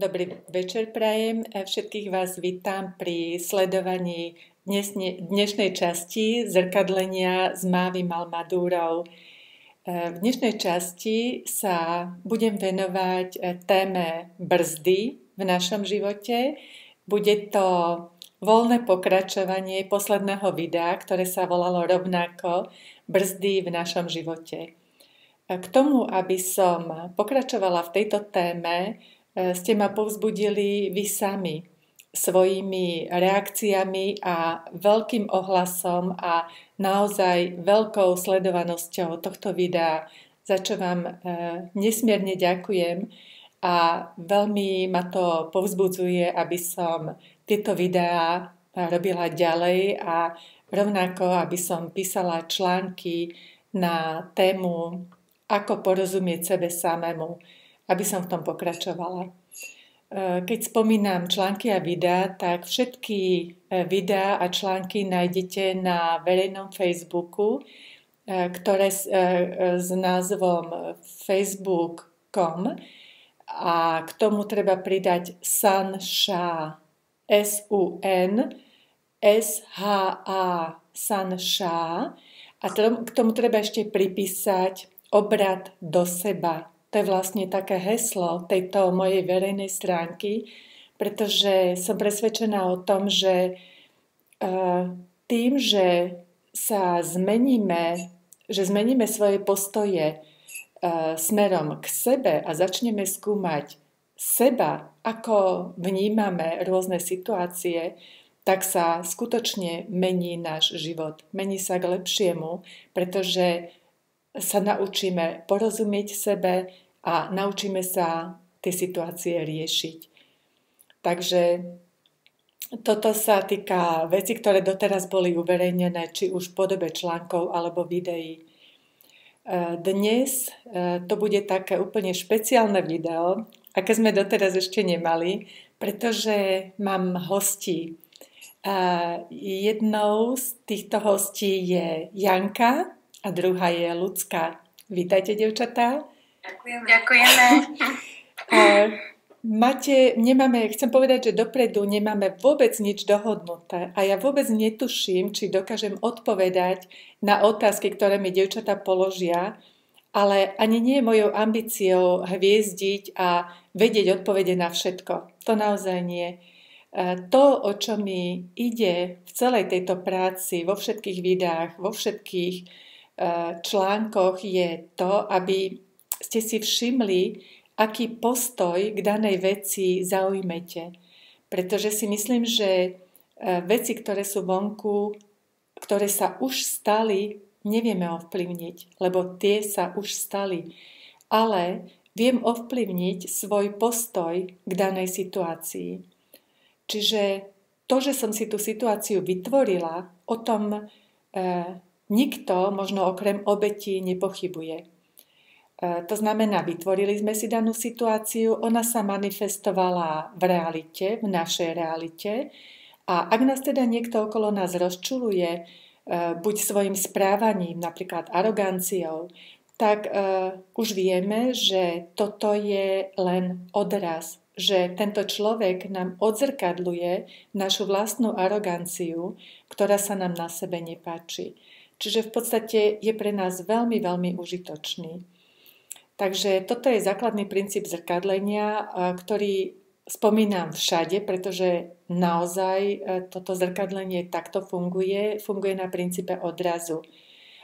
Dobrý večer prajem. Všetkých vás vítam pri sledovaní dnešnej časti zrkadlenia s Mávim Almadúrou. V dnešnej časti sa budem venovať téme brzdy v našom živote. Bude to voľné pokračovanie posledného videa, ktoré sa volalo rovnako Brzdy v našom živote. K tomu, aby som pokračovala v tejto téme, ste ma povzbudili vy sami svojimi reakciami a veľkým ohlasom a naozaj veľkou sledovanosťou tohto videa, za čo vám nesmierne ďakujem a veľmi ma to povzbudzuje, aby som tieto videá robila ďalej a rovnako, aby som písala články na tému ako porozumieť sebe samému, aby som v tom pokračovala. Keď spomínam články a videá, tak všetky videá a články nájdete na verejnom Facebooku, ktoré s názvom facebook.com a k tomu treba pridať Sansha, S-U-N-S-H-A, Sansha, a k tomu treba ešte pripísať obrat do seba. To je vlastne také heslo tejto mojej verejnej stránky, pretože som presvedčená o tom, že tým, že sa zmeníme svoje postoje smerom k sebe a začneme skúmať seba, ako vnímame rôzne situácie, tak sa skutočne mení náš život. Mení sa k lepšiemu, pretože sa naučíme porozumieť sebe a naučíme sa tie situácie riešiť. Takže toto sa týka vecí, ktoré doteraz boli uverejnené, či už v podobe článkov alebo videí. Dnes to bude také úplne špeciálne video, aké sme doteraz ešte nemali, pretože mám hostí. Jednou z týchto hostí je Janka a druhá je Ľudská. Vítajte, dievčatá. Ďakujeme. Chcem povedať, že dopredu nemáme vôbec nič dohodnuté a ja vôbec netuším, či dokážem odpovedať na otázky, ktoré mi dievčatá položia, ale ani nie je mojou ambíciou hviezdiť a vedieť odpovede na všetko. To naozaj nie. To, o čo mi ide v celej tejto práci, vo všetkých videách, vo všetkých článkoch, je to, aby ste si všimli, aký postoj k danej veci zaujmete. Pretože si myslím, že veci, ktoré sú vonku, ktoré sa už stali, nevieme ovplyvniť, lebo tie sa už stali. Ale viem ovplyvniť svoj postoj k danej situácii. Čiže to, že som si tú situáciu vytvorila, o tom nikto, možno okrem obetí, nepochybuje. To znamená, vytvorili sme si danú situáciu, ona sa manifestovala v realite, v našej realite, a ak nás teda niekto okolo nás rozčuluje, buď svojim správaním, napríklad aroganciou, tak už vieme, že toto je len odraz, že tento človek nám odzrkadľuje našu vlastnú aroganciu, ktorá sa nám na sebe nepáči. Čiže v podstate je pre nás veľmi, veľmi užitočný. Takže toto je základný princíp zrkadlenia, ktorý spomínam všade, pretože naozaj toto zrkadlenie takto funguje na princípe odrazu.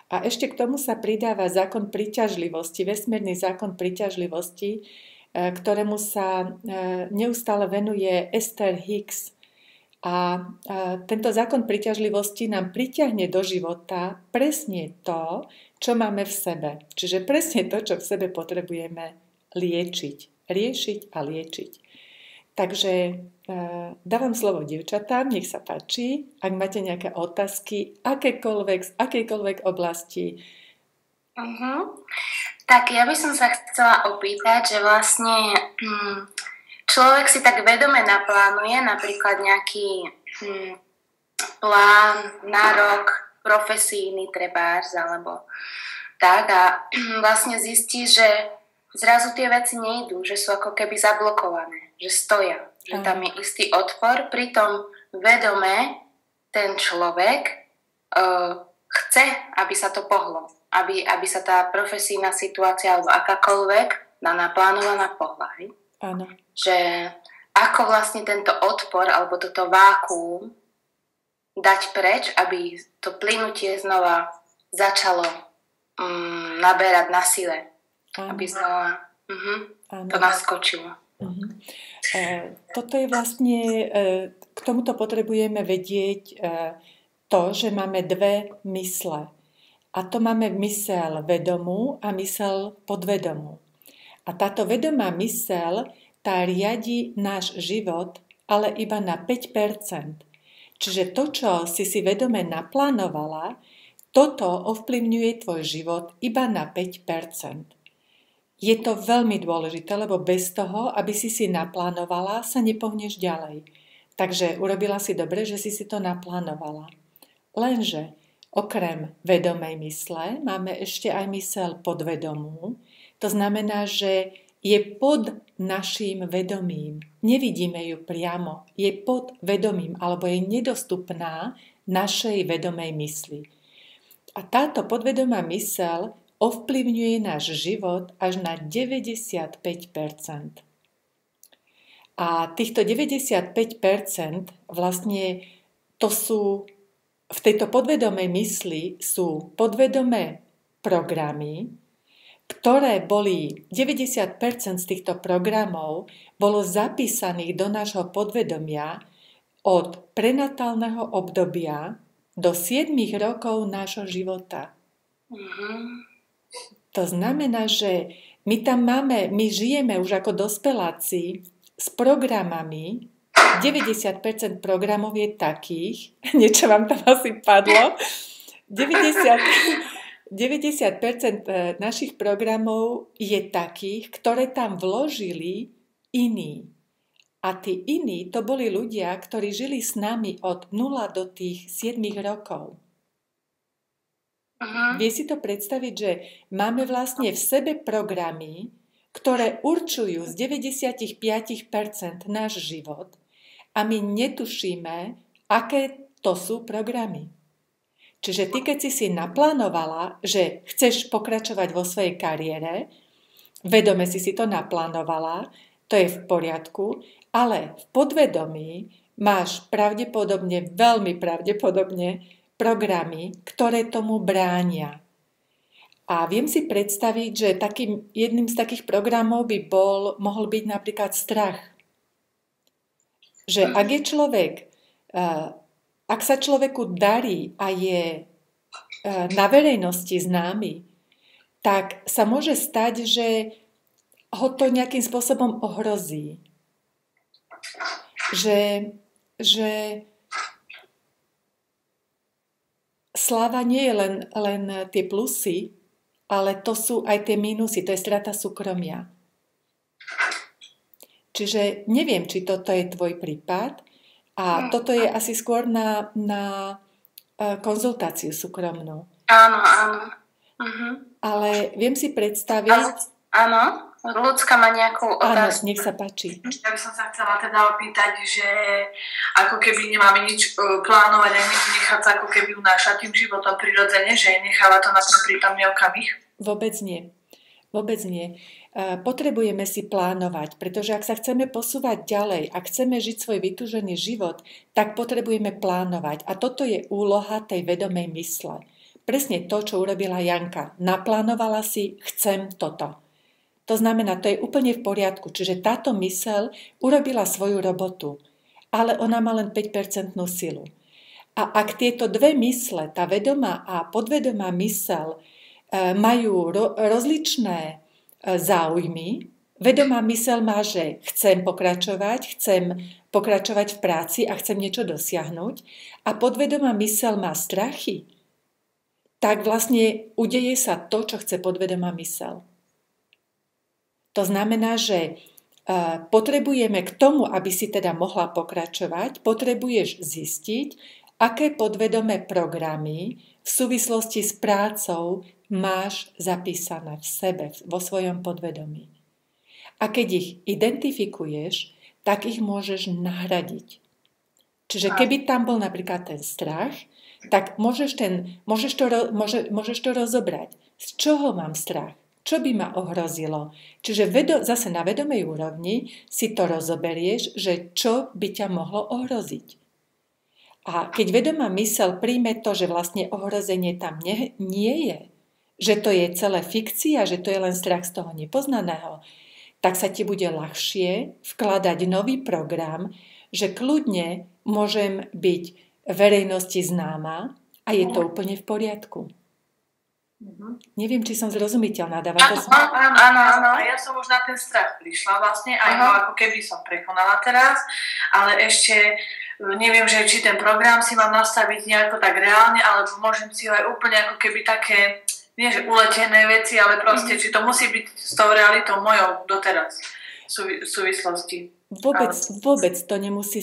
A ešte k tomu sa pridáva zákon príťažlivosti, vesmírny zákon príťažlivosti, ktorému sa neustále venuje Esther Hicks. A tento zákon príťažlivosti nám priťahne do života presne to, čo máme v sebe. Čiže presne to, čo v sebe potrebujeme riešiť a liečiť. Takže dávam slovo dievčatám, nech sa páči. Ak máte nejaké otázky, z akejkoľvek oblasti. Tak ja by som sa chcela opýtať, že vlastne človek si tak vedome naplánuje napríklad nejaký plán na rok, profesijný trebárs, alebo tak, a vlastne zistí, že zrazu tie veci nejdú, že sú ako keby zablokované, že stoja, že tam je istý odpor, pritom vedome ten človek chce, aby sa to pohlo, aby sa tá profesijná situácia alebo akákoľvek naplánovaná pohla. Áno. Že ako vlastne tento odpor alebo toto vákuum dať preč, aby to plynutie znova začalo naberať na sile. Aby znova to naskočilo. Toto je vlastne, k tomuto potrebujeme vedieť to, že máme dve mysle. A to máme myseľ vedomú a myseľ podvedomú. A táto vedomá myseľ, tá riadi náš život, ale iba na 5%. Čiže to, čo si vedome naplánovala, toto ovplyvňuje tvoj život iba na 5%. Je to veľmi dôležité, lebo bez toho, aby si naplánovala, sa nepohneš ďalej. Takže urobila si dobre, že si to naplánovala. Lenže okrem vedomej mysle máme ešte aj myseľ podvedomú. To znamená, že je pod naším vedomím. Nevidíme ju priamo. Je pod vedomím alebo je nedostupná našej vedomej mysli. A táto podvedomá myseľ ovplyvňuje náš život až na 95%. A týchto 95% vlastne to sú, v tejto podvedomej mysli sú podvedomé programy, ktoré boli, 90% z týchto programov bolo zapísaných do nášho podvedomia od prenatálneho obdobia do 7 rokov nášho života. To znamená, že my žijeme už ako dospeláci s programami, 90% programov je takých, niečo vám tam asi padlo, 90% našich programov je takých, ktoré tam vložili iní. A tí iní to boli ľudia, ktorí žili s nami od 0 do tých 7 rokov. Vie si to predstaviť, že máme vlastne v sebe programy, ktoré určujú z 95% náš život a my netušíme, aké to sú programy. Čiže ty, keď si naplánovala, že chceš pokračovať vo svojej kariére, vedome si to naplánovala, to je v poriadku, ale v podvedomí máš pravdepodobne, veľmi pravdepodobne programy, ktoré tomu bránia. A viem si predstaviť, že jedným z takých programov by mohol byť napríklad strach. Že ak je ak sa človeku darí a je na verejnosti známy, tak sa môže stať, že ho to nejakým spôsobom ohrozí. Že sláva nie je len tie plusy, ale to sú aj tie mínusy, to je strata súkromia. Čiže neviem, či toto je tvoj prípad a toto je asi skôr na konzultáciu súkromnú. Áno. Ale viem si predstaviť... Áno, ľudská má nejakú otázku. Áno, nech sa páči. Ja by som sa chcela teda opýtať, že ako keby nemáme nič plánovať a nechať sa ako keby unášať tým životom prirodzene, že necháva to na ten prítomný okamih? Vôbec nie. Potrebujeme si plánovať, pretože ak sa chceme posúvať ďalej, ak chceme žiť svoj vytúžený život, tak potrebujeme plánovať. A toto je úloha tej vedomej mysle. Presne to, čo urobila Janka. Naplánovala si, chcem toto. To znamená, to je úplne v poriadku. Čiže táto myseľ urobila svoju robotu, ale ona má len 5% silu. A ak tieto dve mysle, tá vedomá a podvedomá myseľ, majú rozličné záujmy, vedomá myseľ má, že chcem pokračovať v práci a chcem niečo dosiahnuť, a podvedomá myseľ má strachy, tak vlastne udeje sa to, čo chce podvedomá myseľ. To znamená, že potrebujeme k tomu, aby si teda mohla pokračovať, potrebuješ zistiť, aké podvedomé programy v súvislosti s prácou máš zapísané v sebe, vo svojom podvedomí. A keď ich identifikuješ, tak ich môžeš nahradiť. Čiže keby tam bol napríklad ten strach, tak môžeš to rozobrať. Z čoho mám strach? Čo by ma ohrozilo? Čiže zase na vedomej úrovni si to rozoberieš, že čo by ťa mohlo ohroziť. A keď vedomá myseľ príjme to, že vlastne ohrozenie tam nie je, že to je celé fikcia, že to je len strach z toho nepoznaného, tak sa ti bude ľahšie vkladať nový program, že kľudne môžem byť verejnosti známa a je to úplne v poriadku. Neviem, či som zrozumiteľná. Áno. A ja som už na ten strach prišla vlastne, aj ho ako keby som prekonala teraz, ale ešte neviem, že či ten program si mám nastaviť nejako tak reálne, alebo môžem si ho aj úplne ako keby také, nie že uletené veci, ale proste, či to musí byť s tou realitou mojou doteraz v súvislosti. Vôbec to nemusí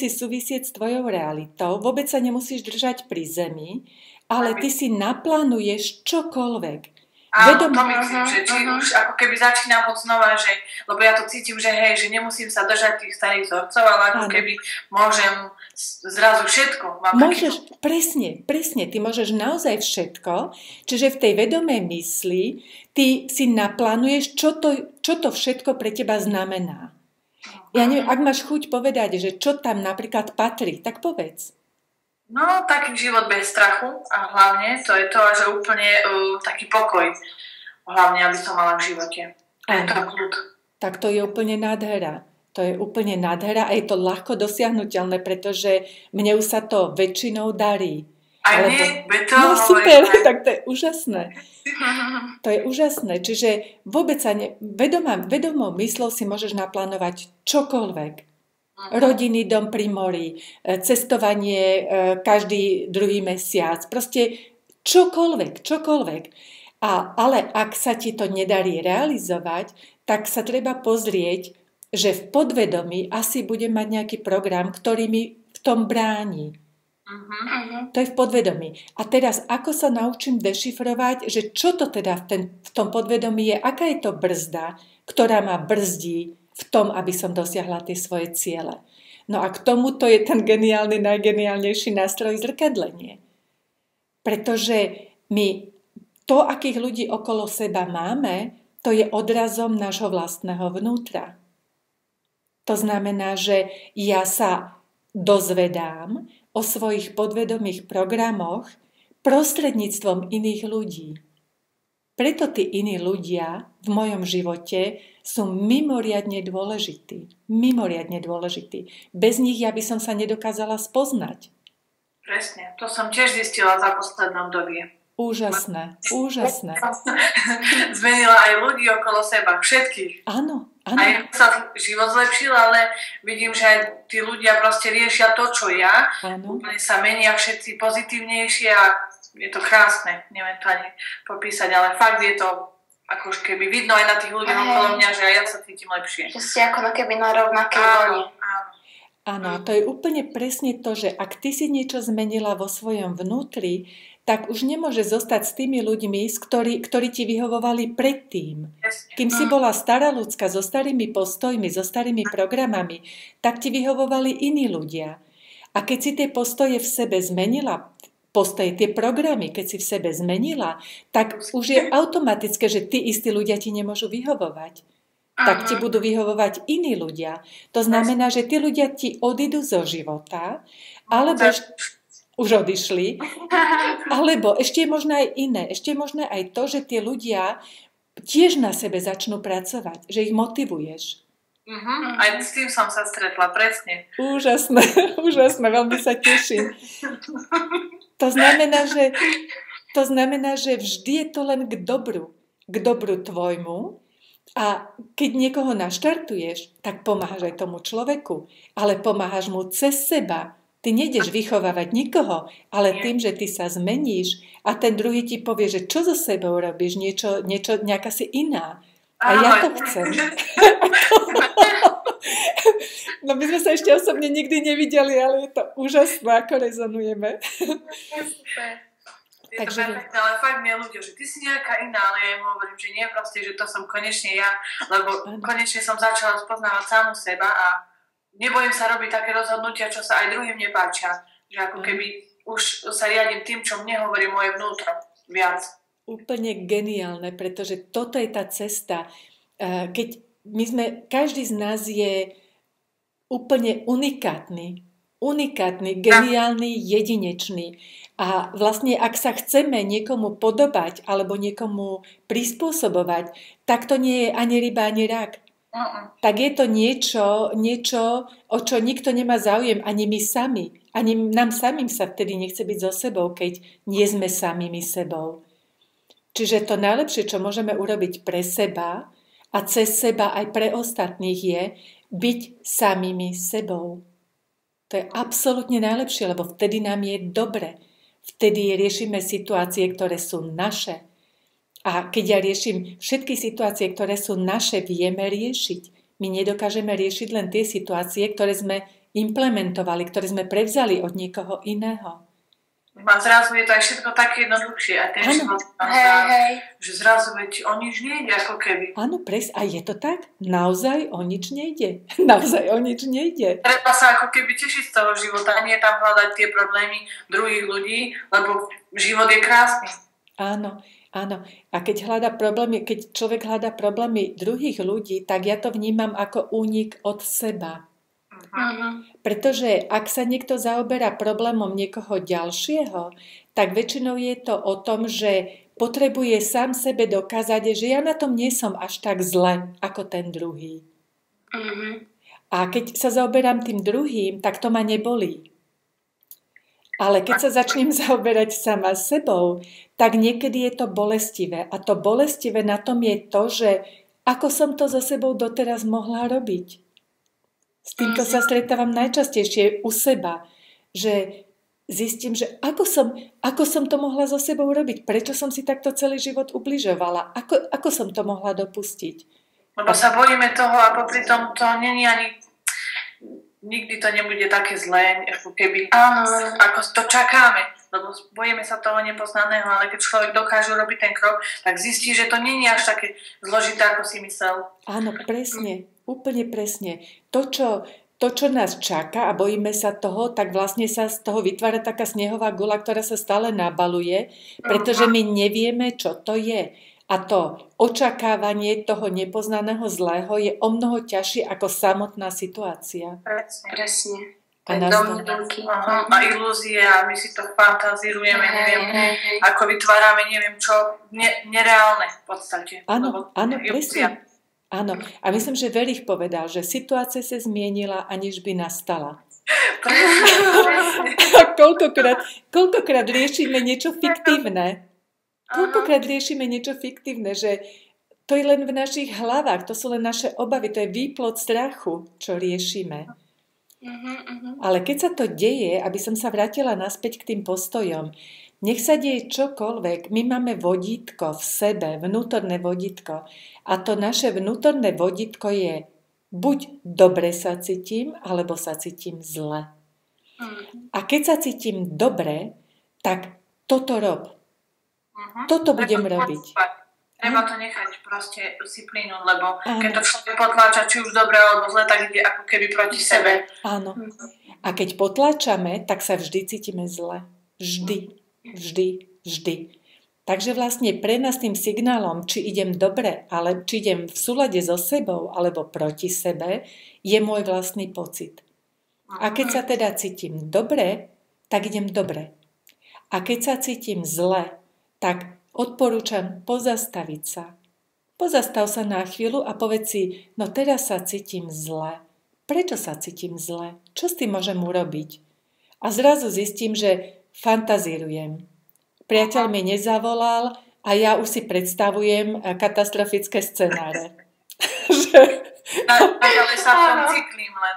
súvisieť s tvojou realitou, vôbec sa nemusíš držať pri zemi, ale ty si naplánuješ čokoľvek. Áno, to myslím, že či už ako keby začínam od znova, že, lebo ja to cítim, že hej, že nemusím sa držať tých starých vzorcov, ale ako keby môžem zrazu všetko. Môžeš, presne, ty môžeš naozaj všetko, čiže v tej vedomej mysli ty si naplánuješ, čo to všetko pre teba znamená. Ja neviem, ak máš chuť povedať, že čo tam napríklad patrí, tak povedz. No, taký život bez strachu a hlavne to je to, že úplne taký pokoj. Hlavne, aby som mala v živote. Tak to je úplne nádhera. To je úplne nádhera a je to ľahko dosiahnuteľné, pretože mne už sa to väčšinou darí. No super, tak to je úžasné. To je úžasné. Čiže vôbec sa vedomou myslou si môžeš naplánovať čokoľvek. Rodinný dom pri mori, cestovanie každý druhý mesiac, proste čokoľvek. Ale ak sa ti to nedarí realizovať, tak sa treba pozrieť, že v podvedomí asi bude mať nejaký program, ktorý mi v tom bráni. To je v podvedomí. A teraz, ako sa naučím dešifrovať, že čo to teda v tom podvedomí je, aká je to brzda, ktorá ma brzdí v tom, aby som dosiahla tie svoje ciele. No a k tomuto je ten geniálny, najgeniálnejší nástroj zrkadlenie. Pretože my to, akých ľudí okolo seba máme, to je odrazom nášho vlastného vnútra. To znamená, že ja sa dozvedám o svojich podvedomých programoch prostredníctvom iných ľudí. Preto tí iní ľudia v mojom živote sú mimoriadne dôležití. Bez nich ja by som sa nedokázala spoznať. Presne, to som tiež zistila za poslednom dobie. Úžasné. Zmenila aj ľudí okolo seba, všetkých. Áno. Aj sa život zlepšil, ale vidím, že aj tí ľudia proste riešia to, čo ja. Úplne sa menia všetci pozitívnejšie a je to krásne, neviem to ani popísať, ale fakt je to ako keby vidno aj na tých ľuďoch okolo mňa, že aj ja sa cítim lepšie. Že ste ako keby na rovnakej vlne. Áno, to je úplne presne to, že ak ty si niečo zmenila vo svojom vnútri, tak už nemôže zostať s tými ľuďmi, ktorí ti vyhovovali predtým. Kým si bola stará ľudská so starými postojmi, so starými programami, tak ti vyhovovali iní ľudia. A keď si tie postoje v sebe zmenila, tie programy, keď si v sebe zmenila, tak už je automatické, že tí istí ľudia ti nemôžu vyhovovať. Tak ti budú vyhovovať iní ľudia. To znamená, že tí ľudia ti odídu zo života, alebo už odišli, alebo ešte je možné aj iné. Ešte je možné aj to, že tie ľudia tiež na sebe začnú pracovať, že ich motivuješ. Aj s tým som sa stretla, presne. Úžasné, veľmi sa teším. To znamená, že vždy je to len k dobru tvojmu. A keď niekoho naštartuješ, tak pomáhaš aj tomu človeku, ale pomáhaš mu cez seba. Ty nejdeš vychovávať nikoho, ale tým, že ty sa zmeníš a ten druhý ti povie, že čo so sebou robíš, niečo nejaká si iná. A ja to chcem. No my sme sa ešte osobne nikdy nevideli, ale je to úžasné, ako rezonujeme. Super. Je to perfektné, ale fakt mi je ľúdio, že ty si nejaká iná, ale ja im hovorím, že nie proste, že to som konečne ja, lebo konečne som začala spoznávať samu seba a nebojím sa robiť také rozhodnutia, čo sa aj druhým nepáčia. Že ako keby už sa riadím tým, čo mne hovorí moje vnútro viac. Úplne geniálne, pretože toto je tá cesta. Keď každý z nás je úplne unikátny, geniálny, jedinečný. A vlastne, ak sa chceme niekomu podobať alebo niekomu prispôsobovať, tak to nie je ani ryba, ani rak. Tak je to niečo, o čo nikto nemá záujem, ani my sami. Ani nám samým sa vtedy nechce byť so sebou, keď nie sme samými sebou. Čiže to najlepšie, čo môžeme urobiť pre seba a cez seba aj pre ostatných je byť samými sebou. To je absolútne najlepšie, lebo vtedy nám je dobre. Vtedy riešime situácie, ktoré sú naše. A keď ja riešim všetky situácie, ktoré sú naše, vieme riešiť. My nedokážeme riešiť len tie situácie, ktoré sme implementovali, ktoré sme prevzali od niekoho iného. A zrazu je to aj všetko také jednoduchšie. A ten život že zrazu veď o nič nejde, ako keby. Áno, a je to tak? Naozaj o nič nejde. Naozaj o nič nejde. Treba sa ako keby tešiť z toho života, nie tam hľadať tie problémy druhých ľudí, lebo život je krásny. Áno. A keď človek hľadá problémy druhých ľudí, tak ja to vnímam ako únik od seba. Pretože ak sa niekto zaoberá problémom niekoho ďalšieho, tak väčšinou je to o tom, že potrebuje sám sebe dokázať, že ja na tom nie som až tak zle ako ten druhý. A keď sa zaoberám tým druhým, tak to ma nebolí. Ale keď sa začnem zaoberať sama sebou, tak niekedy je to bolestivé. A to bolestivé na tom je to, že ako som to so sebou doteraz mohla robiť. S týmto sa stretávam najčastejšie u seba, že zistím, že ako som to mohla so sebou robiť, prečo som si takto celý život ubližovala, ako som to mohla dopustiť. Lebo sa bojíme toho a popri tom to není ani, nikdy to nebude také zlé, ako keby, ako to čakáme. Lebo bojíme sa toho nepoznaného, ale keď človek dokáže robiť ten krok, tak zistí, že to není až také zložité, ako si myslel. Áno, presne. Úplne presne. To, čo nás čaká a bojíme sa toho, tak vlastne sa z toho vytvára taká snehová guľa, ktorá sa stále nabaluje, pretože my nevieme, čo to je. A to očakávanie toho nepoznaného zlého je o mnoho ťažšie ako samotná situácia. Presne. A ilúzie a my si to fantazírujeme, neviem, ako vytvárame, neviem čo, nereálne v podstate. Áno, presne. Áno, a myslím, že Verich povedal, že situácia sa zmienila, aniž by nastala. Koľkokrát riešime niečo fiktívne. Že to je len v našich hlavách, to sú len naše obavy, to je výplod strachu, čo riešime. Ale keď sa to deje, aby som sa vrátila naspäť k tým postojom, nech sa deje čokoľvek, my máme vodítko v sebe, vnútorné vodítko. A to naše vnútorné vodítko je buď dobre sa cítim, alebo sa cítim zle. A keď sa cítim dobre, tak toto rob. Toto budem robiť. Treba to nechať proste si plynúť, lebo keď to človek potláča, či už dobre alebo zle, tak ide ako keby proti sebe. Áno. A keď potláčame, tak sa vždy cítime zle. Vždy. Takže vlastne pre nás tým signálom, či idem dobre, ale či idem v súlade so sebou alebo proti sebe, je môj vlastný pocit. A keď sa teda cítim dobre, tak idem dobre. A keď sa cítim zle, tak odporúčam pozastaviť sa. Pozastav sa na chvíľu a povedz si, no teraz sa cítim zle. Prečo sa cítim zle? Čo s tým môžem urobiť? A zrazu zistím, že fantazírujem. Priateľ mi nezavolal a ja už si predstavujem katastrofické scenáre. Ale sa v tom cyklím len.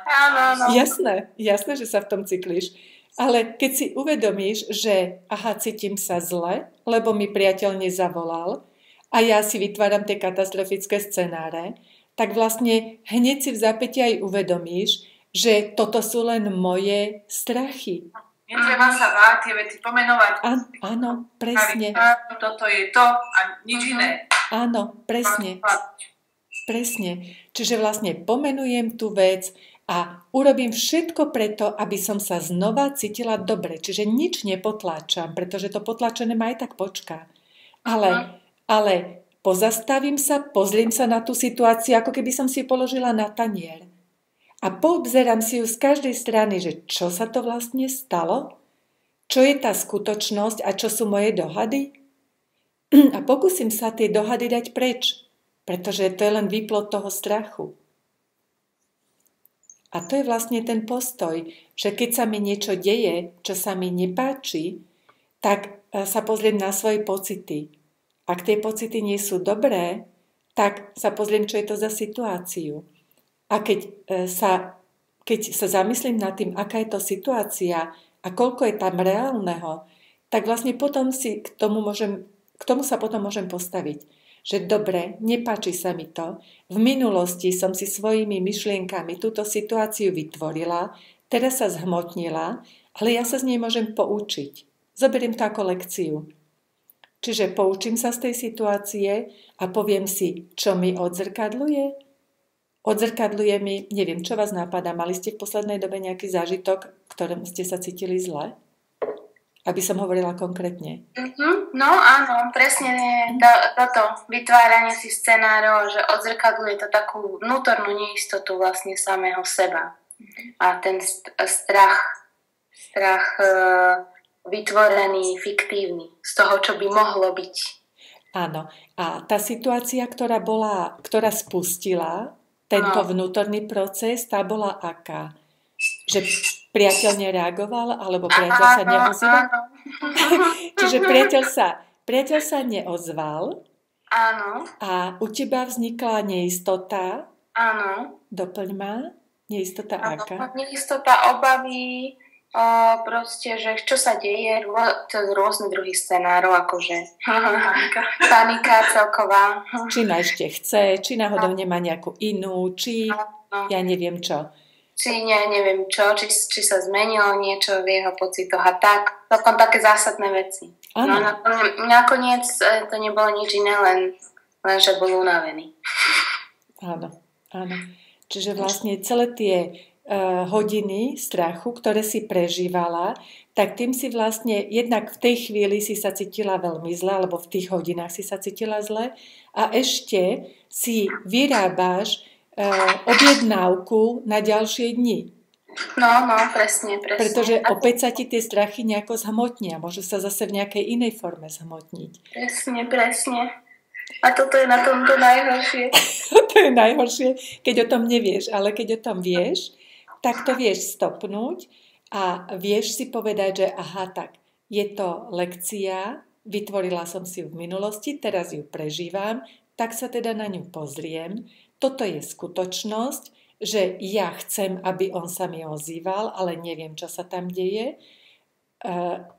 Jasné, že sa v tom cyklíš. Ale keď si uvedomíš, že cítim sa zle, lebo mi priateľ nezavolal a ja si vytváram tie katastrofické scenáre, tak vlastne hneď si v zápäti aj uvedomíš, že toto sú len moje strachy. Netreba sa báť tie veci pomenovať. Áno, presne. Toto je to a nič iné. Áno, presne. Presne. Čiže vlastne pomenujem tú vec a urobím všetko preto, aby som sa znova cítila dobre. Čiže nič nepotláčam, pretože to potlačené ma aj tak počká. Ale pozastavím sa, pozriem sa na tú situáciu, ako keby som si ju položila na tanier. A poobzerám si ju z každej strany, že čo sa to vlastne stalo, čo je tá skutočnosť a čo sú moje dohady. A pokúsim sa tie dohady dať preč, pretože to je len výplod toho strachu. A to je vlastne ten postoj, že keď sa mi niečo deje, čo sa mi nepáči, tak sa pozriem na svoje pocity. Ak tie pocity nie sú dobré, tak sa pozriem, čo je to za situáciu. A keď sa zamyslím nad tým, aká je to situácia a koľko je tam reálneho, tak vlastne potom k tomu sa potom môžem postaviť. Že dobre, nepáči sa mi to. V minulosti som si svojimi myšlienkami túto situáciu vytvorila, teraz sa zhmotnila, ale ja sa z nej môžem poučiť. Zoberiem to ako lekciu. Čiže poučím sa z tej situácie a poviem si, čo mi odzrkadľuje. Odzrkadľuje mi, neviem, čo vás napadá, mali ste v poslednej dobe nejaký zážitok, ktorom ste sa cítili zle? Aby som hovorila konkrétne. No áno, presne toto vytváranie si scenárov, že odzrkadľuje to takú vnútornú neistotu vlastne samého seba. A ten strach vytvorený, fiktívny, z toho, čo by mohlo byť. Áno, a tá situácia, ktorá spustila tento vnútorný proces, tá bola aká? Že priateľ nereagoval, alebo priateľ sa neozval? Čiže priateľ sa neozval. Áno. A u teba vznikla neistota. Áno. Doplň ma. Neistota aká? Neistota, obavy, proste, že čo sa deje, rôzne druhy scenárov, akože panika celková. Či ma ešte chce, či náhodou nemá nejakú inú, či ja neviem čo. Či neviem čo, či sa zmenilo niečo v jeho pocitoch a tak. Celkom také zásadné veci. Ano. No nakoniec to nebolo nič iné, len že bol unavený. Áno. Čiže vlastne celé tie hodiny strachu, ktoré si prežívala, tak tým si vlastne, jednak v tej chvíli si sa cítila veľmi zle, alebo v tých hodinách si sa cítila zle a ešte si vyrábaš objednávku na ďalšie dni. No, presne. Pretože opäť sa ti tie strachy nejako zhmotnia, môžu sa zase v nejakej inej forme zhmotniť. Presne. A toto je na tomto najhoršie. To je najhoršie, keď o tom nevieš, ale keď o tom vieš, tak to vieš stopnúť a vieš si povedať, že aha, tak je to lekcia, vytvorila som si ju v minulosti, teraz ju prežívam, tak sa teda na ňu pozriem. Toto je skutočnosť, že ja chcem, aby on sa mi ozýval, ale neviem, čo sa tam deje.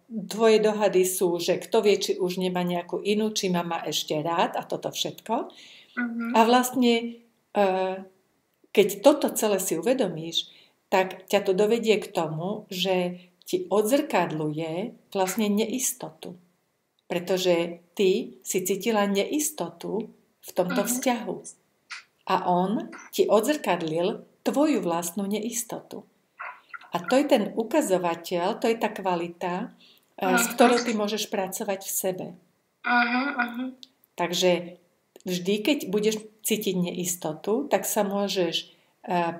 Tvoje dohady sú, že kto vie, či už nemá nejakú inú, či ma ešte rád a toto všetko. A vlastne, keď toto celé si uvedomíš, tak ťa to dovedie k tomu, že ti odzrkadľuje vlastne neistotu. Pretože ty si cítila neistotu v tomto vzťahu. A on ti odzrkadlil tvoju vlastnú neistotu. A to je ten ukazovateľ, to je tá kvalita, s ktorou ty môžeš pracovať v sebe. Takže vždy, keď budeš cítiť neistotu, tak sa môžeš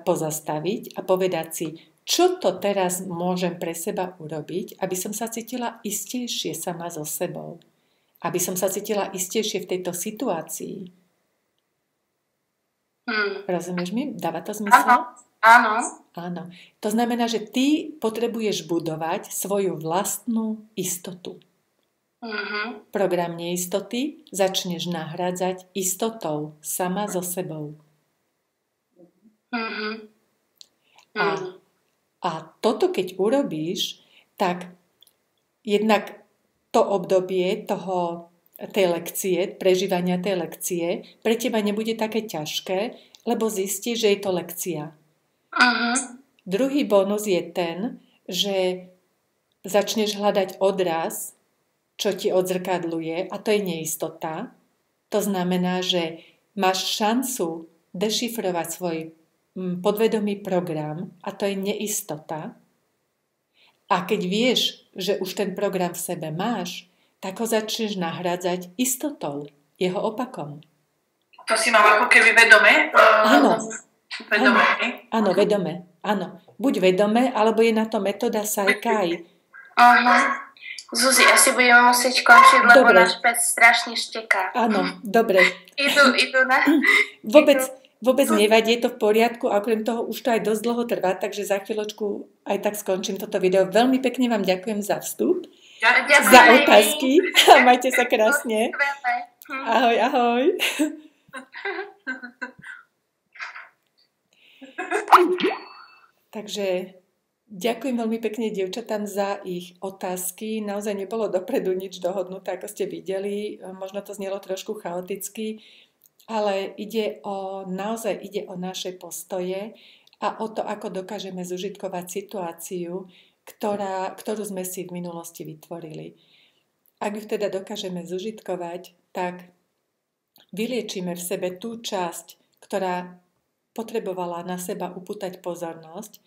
pozastaviť a povedať si, čo to teraz môžem pre seba urobiť, aby som sa cítila istejšie sama so sebou. Aby som sa cítila istejšie v tejto situácii. Rozumieš mi? Dáva to zmysel? Áno. To znamená, že ty potrebuješ budovať svoju vlastnú istotu. Program neistoty začneš nahrádzať istotou sama so sebou. A toto keď urobíš, tak jednak to obdobie tej lekcie, prežívania tej lekcie pre teba nebude také ťažké, lebo zistíš, že je to lekcia. Druhý bonus je ten, že začneš hľadať odraz, čo ti odzrkadluje, a to je neistota. To znamená, že máš šancu dešifrovať svoj podvedomý program, a to je neistota. A keď vieš, že už ten program v sebe máš, tak ho začneš nahrádzať istotou, jeho opakom. To si mám ako keby vedome? Áno. Vedome. Áno, vedome. Áno. Buď vedome, alebo je na to metóda Saikai. Aha. Zuzi, asi budeme musieť končiť, lebo Dobre. náš pes strašne šteká. Áno, dobre. Idú na... Vôbec nevadí, je to v poriadku, a okrem toho už to aj dosť dlho trvá, takže za chvíľočku aj tak skončím toto video. Veľmi pekne vám ďakujem za vstup, Ďakujem za aj my. otázky a majte sa krásne. Skvelé. Ahoj, ahoj. Takže ďakujem veľmi pekne dievčatám za ich otázky. Naozaj nebolo dopredu nič dohodnuté, ako ste videli. Možno to znelo trošku chaoticky, ale naozaj ide o naše postoje a o to, ako dokážeme zužitkovať situáciu, ktorú sme si v minulosti vytvorili. Ak ju teda dokážeme zužitkovať, tak vyliečíme v sebe tú časť, ktorá potrebovala na seba upútať pozornosť,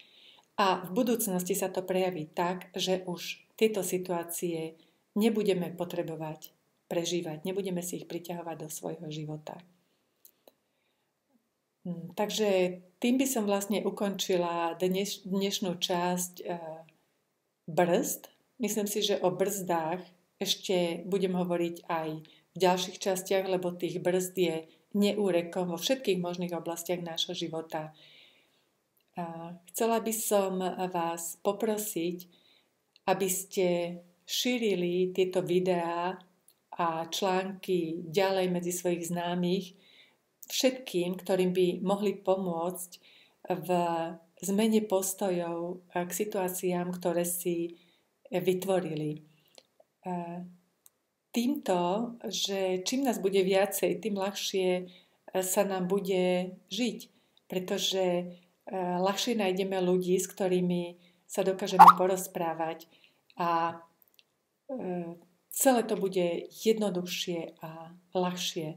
a v budúcnosti sa to prejaví tak, že už tieto situácie nebudeme potrebovať prežívať, nebudeme si ich priťahovať do svojho života. Takže tým by som vlastne ukončila dnešnú časť brzd. Myslím si, že o brzdách ešte budem hovoriť aj v ďalších častiach, lebo tých brzd je neúrekom vo všetkých možných oblastiach nášho života. Chcela by som vás poprosiť, aby ste šírili tieto videá a články ďalej medzi svojich známych všetkým, ktorým by mohli pomôcť v zmene postojov k situáciám, ktoré si vytvorili. Týmto, že čím nás bude viacej, tým ľahšie sa nám bude žiť, pretože ľahšie nájdeme ľudí, s ktorými sa dokážeme porozprávať, a celé to bude jednoduchšie a ľahšie.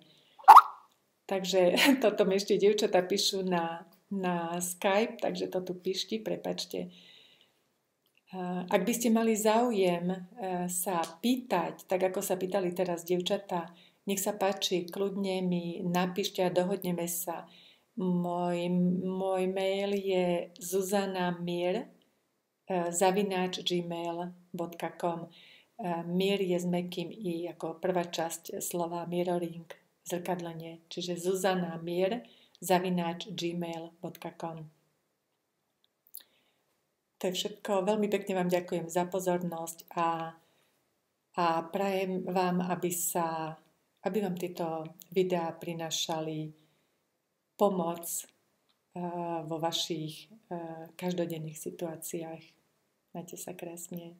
Takže toto mi ešte dievčatá píšu na Skype, takže to tu píšti, prepáčte. Ak by ste mali záujem sa pýtať, tak ako sa pýtali teraz dievčatá, nech sa páči, kľudne mi napíšte a dohodneme sa. Môj mail je zuzanamir@gmail.com. Mir je s mäkkým i ako prvá časť slova mirroring, zrkadlenie, čiže zuzanamir@gmail.com. To je všetko. Veľmi pekne vám ďakujem za pozornosť a prajem vám, aby vám tieto videá prinášali pomoc vo vašich každodenných situáciách. Majte sa krásne.